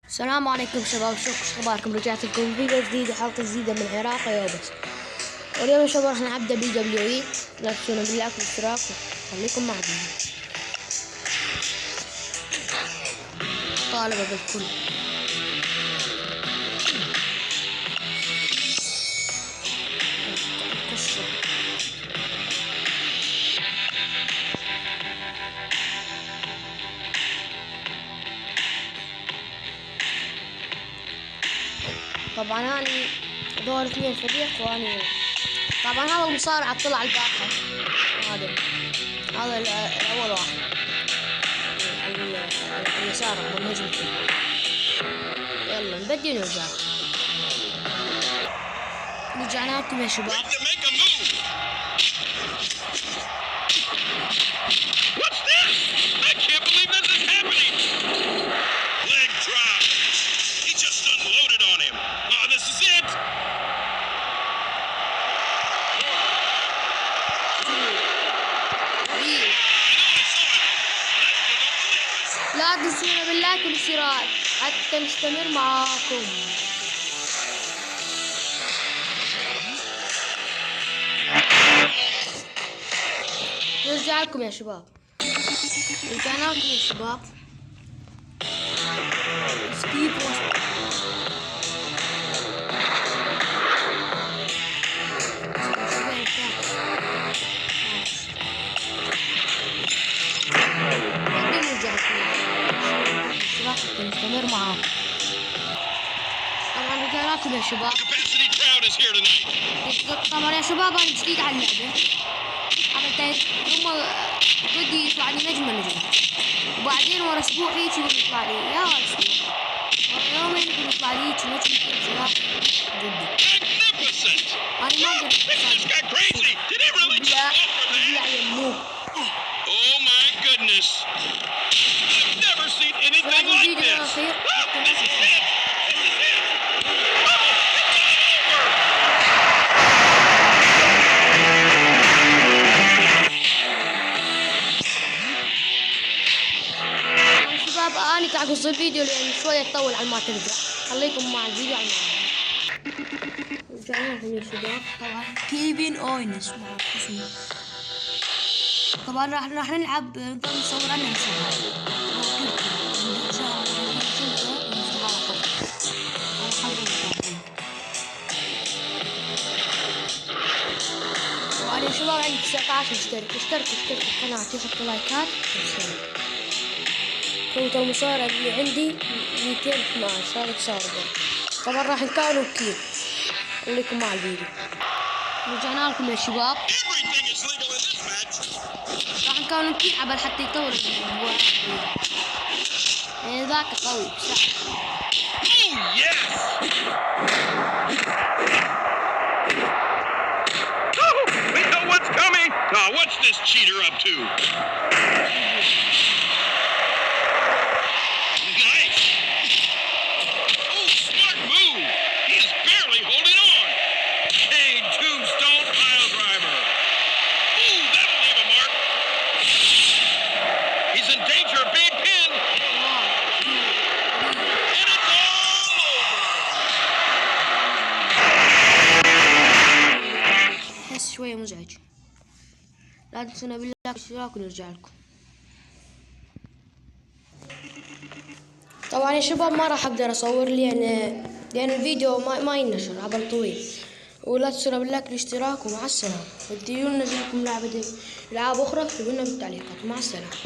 السلام عليكم شباب، شو اخباركم؟ رجعت لكم فيديو جديد وحلقه جديده من العراق يا بس. واليوم يا شباب راح نبدا BWE. لا تنسونا باللايك والاشتراك وخليكم معنا. طالبه بالكل. طبعا انا دور 2 فريق واني طبعا هذا المصارع طلع الباقة. هذا الاول واحد اليسار والنجم. يلا نبدي نرجع. رجعنا لكم يا شباب. لا تنسونا باللايك والاشتراك حتى نستمر معاكم. نرجع لكم يا شباب. رجعنا لكم يا شباب. سكيب نستمر معاهم. طبعا رجعنا لكم يا شباب. طبعا يا شباب انا جديد على اللعبة. هم بدي يطلع لي نجمة وبعدين ورا اسبوع هيك يطلع لي ورا اسبوع ورا يومين يطلع لي هيك نجمة ضدي. انا ما أنا تعقص الفيديو لأن شوية يطول على ما ترجع. خليكم مع الفيديو على رجعنا لكم يا شباب. طبعا كيفن أوينس مع اسمه. طبعا راح نلعب نظام نصور عنه طبعا يا شباب عندي 19 اشتركوا في القناة، تحطوا لايكات واشتركوا. كنت المصارع اللي عندي 212 صارت صاربة. طبعا راح نكون كيف. خليكم مع الفيديو. رجعنا لكم يا شباب. راح نكون كيف عبال حتى يطور الجوال. يعني ذاك قوي بصراحة. We know what's coming. Now what's this cheater up to? شوية مزعج. لا تنسونا بالله بالاشتراك ونرجع لكم. طبعا يا شباب ما راح اقدر اصور لان الفيديو ما ينشر عبر طويل. ولا تنسونا بالله بالاشتراك ومع السلامة. وديونا ننزل لكم العاب اخرى اكتبوا لنا بالتعليقات. مع السلامة.